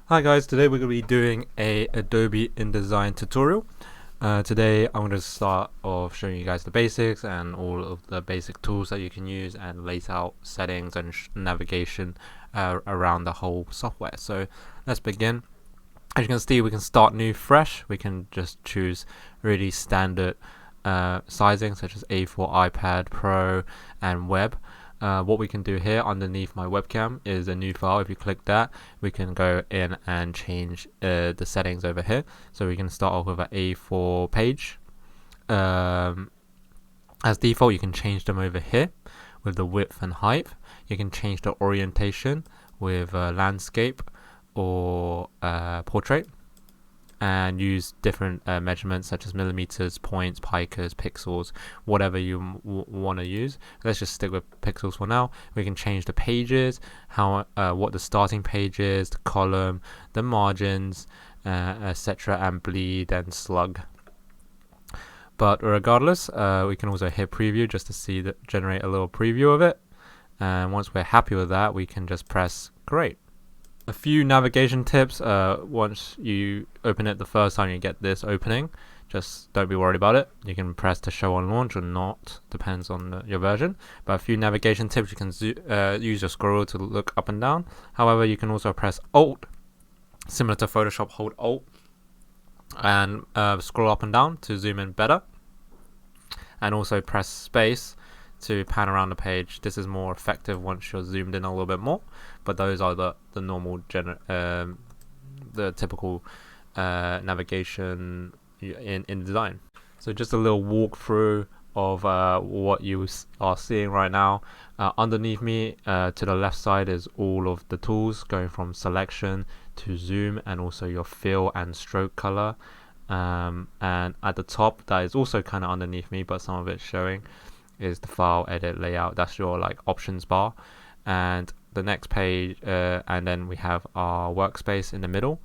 Hi guys, today we're going to be doing a Adobe InDesign tutorial. Today I'm going to start off showing you guys the basics and all of the basic tools that you can use and layout settings and navigation around the whole software. So let's begin. As you can see, we can start new fresh. We can just choose really standard sizing such as A4, iPad, Pro and web. What we can do here underneath my webcam is a new file. If you click that, we can go in and change the settings over here. So we can start off with an A4 page. As default, you can change them over here with the width and height. You can change the orientation with landscape or portrait, and use different measurements such as millimeters, points, picas, pixels, whatever you want to use. Let's just stick with pixels for now. We can change the pages, what the starting page is, the column, the margins, etc., and bleed and slug. But regardless, we can also hit preview just to see that, generate a little preview of it. And once we're happy with that, we can just press create. A few navigation tips. Once you open it the first time, you get this opening. Just don't be worried about it. You can press to show on launch or not, depends on your version. But a few navigation tips: you can use your scroll to look up and down. However, you can also press Alt, similar to Photoshop. Hold Alt and scroll up and down to zoom in better. And also press space to pan around the page. This is more effective once you're zoomed in a little bit more, but those are the normal the typical navigation in InDesign. So just a little walkthrough of what you are seeing right now. Underneath me to the left side is all of the tools, going from selection to zoom, and also your fill and stroke color. And at the top, that is also kind of underneath me, but some of it's showing, is the file, edit, layout. That's your options bar. And the next page, and then we have our workspace in the middle.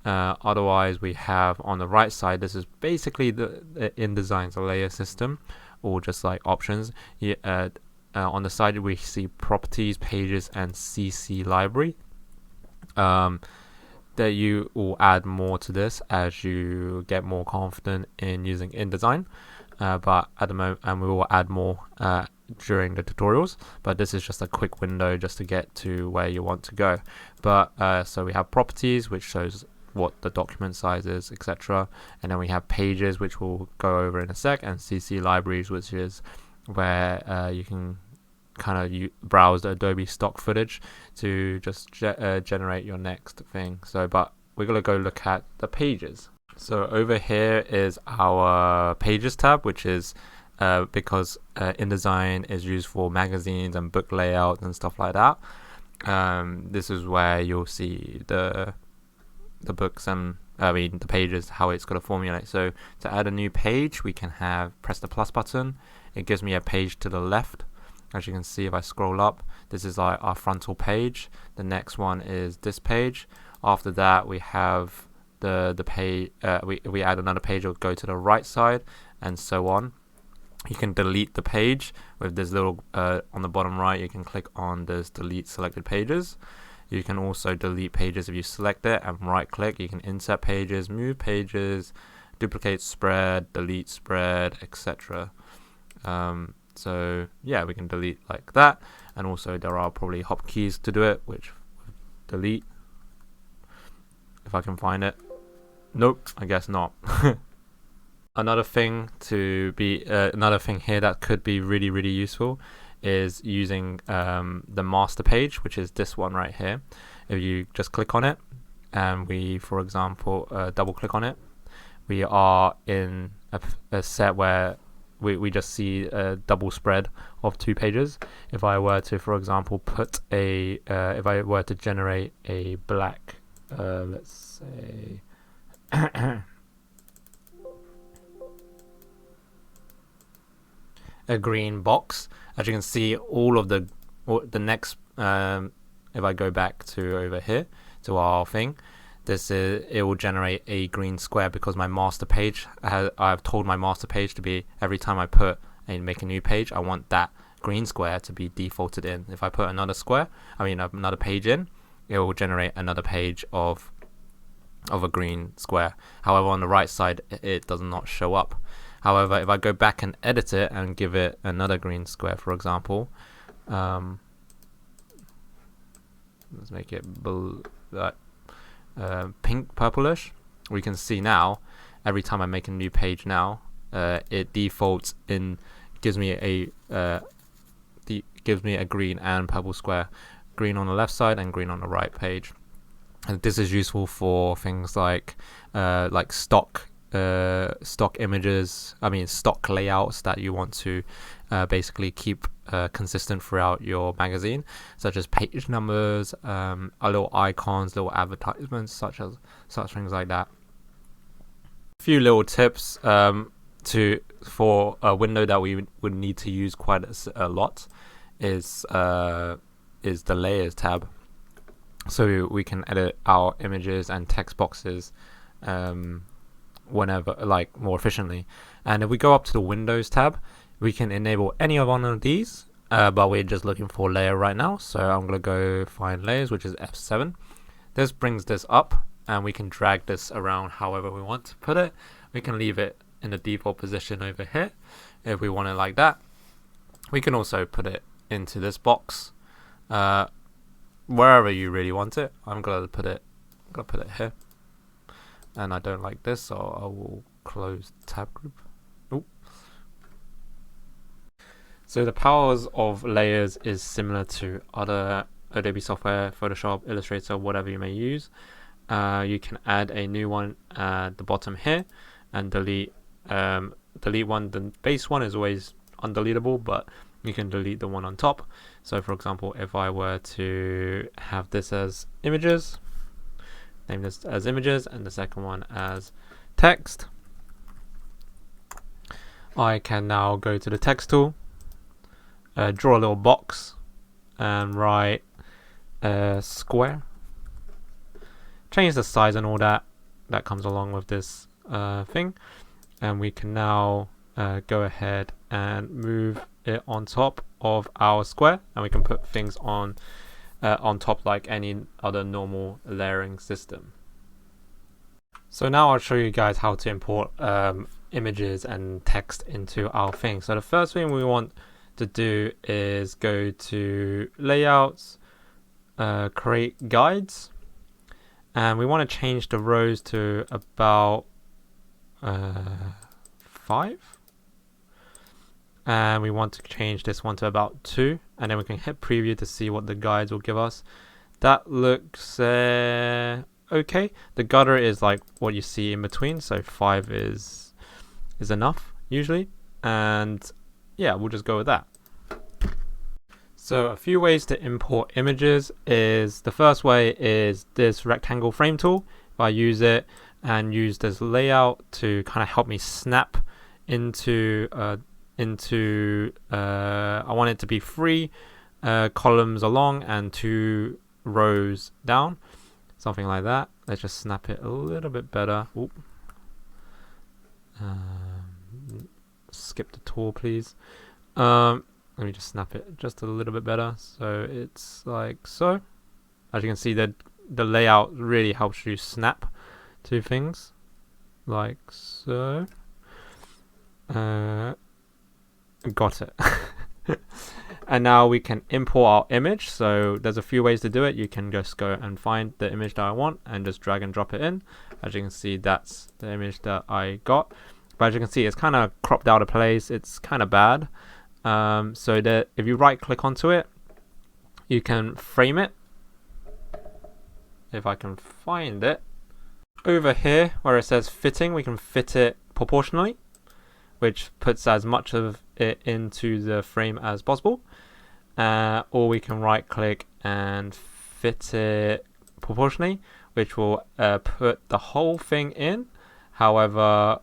Otherwise, we have on the right side, this is basically the InDesign's layer system, or just options. On the side we see properties, pages, and CC library. That you will add more to this as you get more confident in using InDesign. But at the moment, and we will add more during the tutorials, but this is just a quick window just to get to where you want to go. But so we have properties, which shows what the document size is, etc., and then we have pages, which we'll go over in a sec, and CC libraries, which is where you can kind of browse the Adobe stock footage to just generate your next thing. So but we're going to go look at the pages. So over here is our pages tab, which is because InDesign is used for magazines and book layout and stuff like that. This is where you'll see the books and the pages, how it's going to formulate. So to add a new page, we can press the plus button. It gives me a page to the left. As you can see, if I scroll up, this is our frontal page. The next one is this page. After that, we have the page. We add another page. It'll go to the right side, and so on. You can delete the page with this little on the bottom right. You can click on this delete selected pages. You can also delete pages if you select it and right click. You can insert pages, move pages, duplicate spread, delete spread, etc. So yeah, we can delete like that, and also there are probably hotkeys to do it, which delete, if I can find it. Nope, I guess not. Another thing here that could be really useful is using the master page, which is this one right here. If you just click on it and we, for example, double click on it, we are in a set where we just see a double spread of 2 pages. If I were to, for example, if I were to generate a black, let's say, a green box, as you can see, all of the next, if I go back to over here to our thing, it will generate a green square because my master page, I've told my master page to be, every time I put and make a new page, I want that green square to be defaulted in. If I put another page in, it will generate another page of of a green square. However, on the right side, it does not show up. However, if I go back and edit it and give it another green square, for example, let's make it pink purplish, we can see now every time I make a new page now, it defaults in, gives me a green and purple square, green on the left side and green on the right page. And this is useful for things like stock images, stock layouts that you want to basically keep consistent throughout your magazine, such as page numbers, little icons, little advertisements, such things like that. A few little tips for a window that we would need to use quite a lot is the layers tab, so we can edit our images and text boxes whenever, more efficiently. And if we go up to the Windows tab, we can enable any of one of these, but we're just looking for layer right now, so I'm gonna go find layers, which is F7. This brings this up, and we can drag this around however we want to put it. We can leave it in the default position over here if we want it like that. We can also put it into this box wherever you really want it. I'm gonna put it here, and I don't like this, so I will close tab group. Ooh. So the powers of layers is similar to other Adobe software, Photoshop, Illustrator, whatever you may use. You can add a new one at the bottom here and delete one. The base one is always undeletable, but you can delete the one on top. So for example, if I were to have this as images, name this as images and the second one as text, I can now go to the text tool, draw a little box and write square, change the size and all that comes along with this thing, and we can now go ahead and move it on top of our square, and we can put things on top like any other normal layering system. So now I'll show you guys how to import images and text into our thing. So the first thing we want to do is go to layouts, create guides, and we want to change the rows to about 5, and we want to change this one to about 2, and then we can hit preview to see what the guides will give us. That looks okay. The gutter is like what you see in between, so 5 is enough usually, and yeah, we'll just go with that. So a few ways to import images is, the first way is this rectangle frame tool. If I use it and use this layout to kind of help me snap into I want it to be 3 columns along and 2 rows down, something like that. Let's just snap it a little bit better. Skip the tool, please. Let me just snap it just a little bit better, so it's like so. As you can see, that the layout really helps you snap to things like so. Got it. And now we can import our image. So there's a few ways to do it. You can just go and find the image that I want and just drag and drop it in. As you can see, that's the image that I got, but as you can see, it's kind of cropped out of place. It's kind of bad. So that if you right click onto it, you can frame it. If I can find it over here where it says fitting, we can fit it proportionally, which puts as much of it into the frame as possible, or we can right click and fit it proportionally, which will put the whole thing in. However,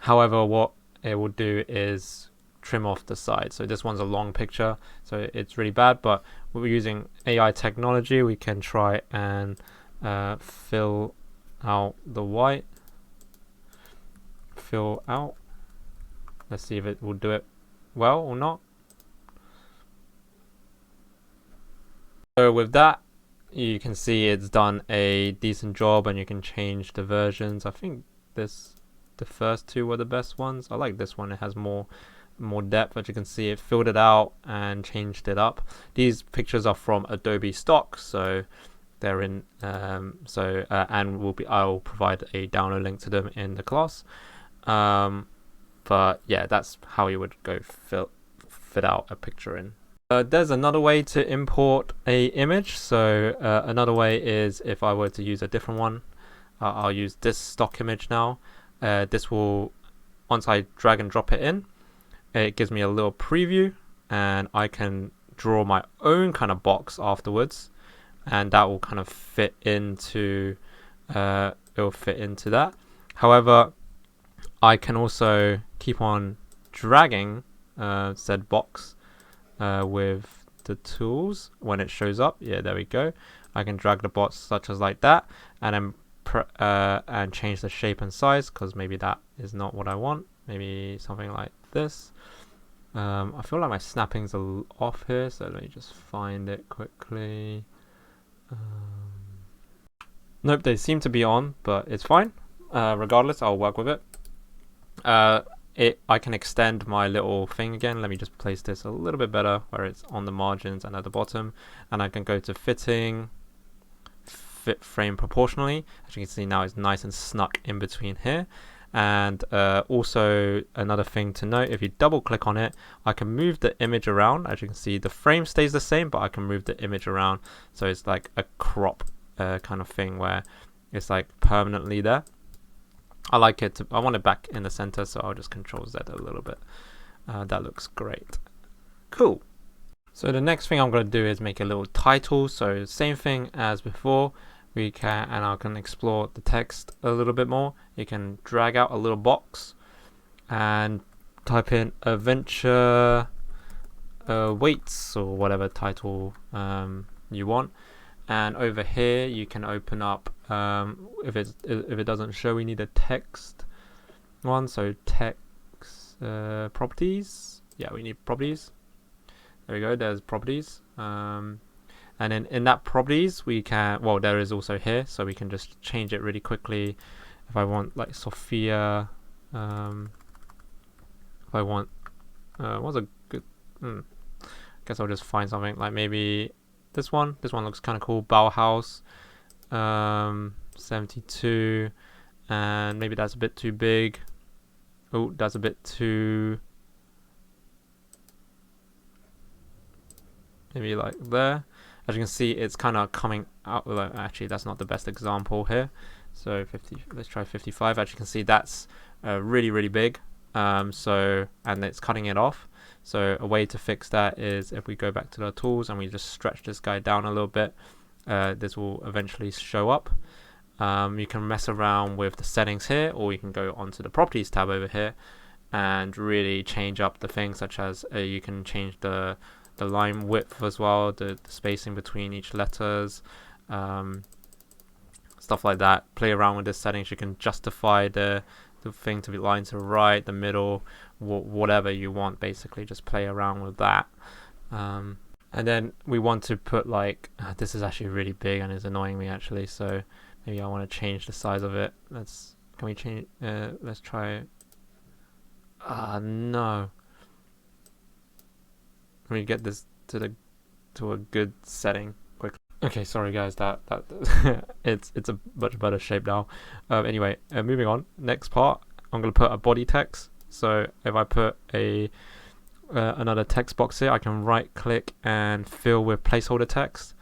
what it will do is trim off the side. So this one's a long picture, so it's really bad, but we're using AI technology. We can try and fill out the white. Fill out. Let's see if it will do it well or not. So with that, you can see it's done a decent job, and you can change the versions. I think the first two were the best ones. I like this one. It has more depth. As you can see, it filled it out and changed it up. These pictures are from Adobe stock, so they're in and I'll provide a download link to them in the class. But yeah, that's how you would go fit out a picture in. There's another way to import a image. So another way is if I were to use a different one. I'll use this stock image now. This will, once I drag and drop it in, it gives me a little preview, and I can draw my own kind of box afterwards, and that will kind of fit into it'll fit into that. However, I can also keep on dragging said box with the tools when it shows up. Yeah, there we go. I can drag the box such as like that, and then and change the shape and size, because maybe that is not what I want. Maybe something like this. I feel like my snapping's off here, so let me just find it quickly. Nope, they seem to be on, but it's fine. Regardless, I'll work with it. I can extend my little thing again. Let me just place this a little bit better where it's on the margins and at the bottom, and I can go to fitting, fit frame proportionally. As you can see now, it's nice and snug in between here. And also another thing to note, if you double click on it, I can move the image around. As you can see, the frame stays the same, but I can move the image around, so it's like a crop kind of thing where it's like permanently there. I like it I want it back in the center, so I'll just Control Z a little bit. That looks great. Cool. So the next thing I'm going to do is make a little title. So same thing as before. I can explore the text a little bit more. You can drag out a little box and type in adventure weights or whatever title you want. And over here you can open up if it doesn't show, we need a text one. So text properties. Yeah, we need properties. There we go. There's properties. And then in that properties we can, well, there is also here, so we can just change it really quickly. If I want like Sophia, if I want what's a good guess I'll just find something like maybe this one looks kind of cool. Bauhaus 72, and maybe that's a bit too big. Oh, that's a bit too, maybe like there. As you can see, it's kind of coming out. Actually, that's not the best example here. So 50. Let's try 55. As you can see, that's really, really big. And it's cutting it off. So a way to fix that is if we go back to the tools and we just stretch this guy down a little bit, this will eventually show up. You can mess around with the settings here, or you can go onto the properties tab over here and really change up the things, such as you can change the line width as well, the spacing between each letters, stuff like that. Play around with the settings. You can justify the thing to be line to right, the middle, whatever you want. Basically, just play around with that. And then we want to put like this is actually really big and is annoying me actually. So maybe I want to change the size of it. Can we change? Let's try. No. Let me get this to a good setting quickly. Okay, sorry guys, that it's a much better shape now. Anyway, moving on. Next part, I'm gonna put a body text. So if I put another text box here, I can right click and fill with placeholder text.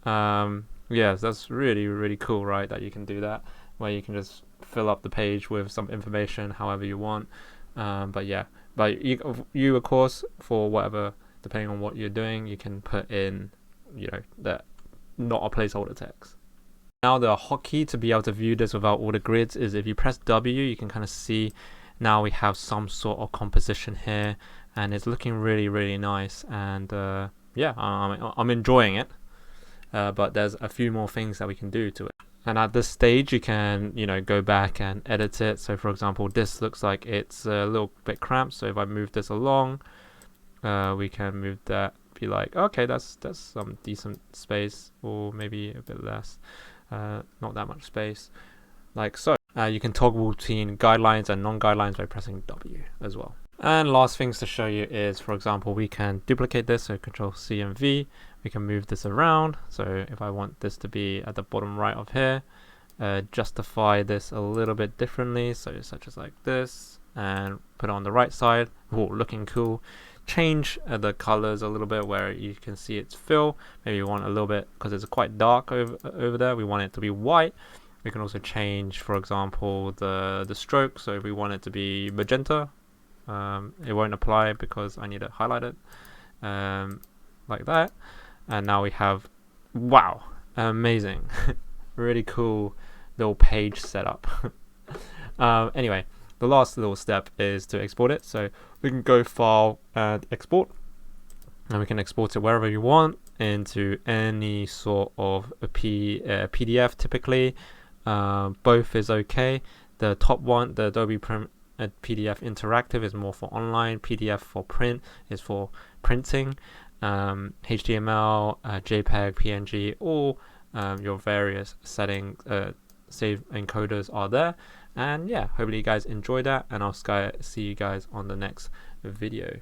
Yeah, that's really, really cool, right? That you can do that, where you can just fill up the page with some information however you want. But you of course, for whatever, depending on what you're doing, you can put in, that not a placeholder text. Now the hotkey to be able to view this without all the grids is if you press W, you can kind of see now we have some sort of composition here, and it's looking really, really nice. And yeah, I'm enjoying it. But there's a few more things that we can do to it. And at this stage, you can, go back and edit it. So for example, this looks like it's a little bit cramped. So if I move this along, we can move that, be like, okay, that's some decent space, or maybe a bit less, not that much space, like so. You can toggle between guidelines and non-guidelines by pressing W as well. And last things to show you is, for example, we can duplicate this, so Control C and V. We can move this around. So if I want this to be at the bottom right of here, justify this a little bit differently, so such as like this, and put it on the right side. Oh, looking cool. Change the colors a little bit where you can see its fill. Maybe you want a little bit, because it's quite dark over there, we want it to be white. We can also change, for example, the stroke. So if we want it to be magenta, it won't apply because I need to highlight it, like that. And now we have, wow, amazing, really cool little page setup. Anyway, the last little step is to export it. So we can go File and Export, and we can export it wherever you want, into any sort of a PDF typically. Both is okay. The top one, the Adobe PDF Interactive, is more for online. PDF for print is for printing. HTML, JPEG, PNG, all your various settings, save encoders are there. And yeah, hopefully you guys enjoy that, and I'll see you guys on the next video.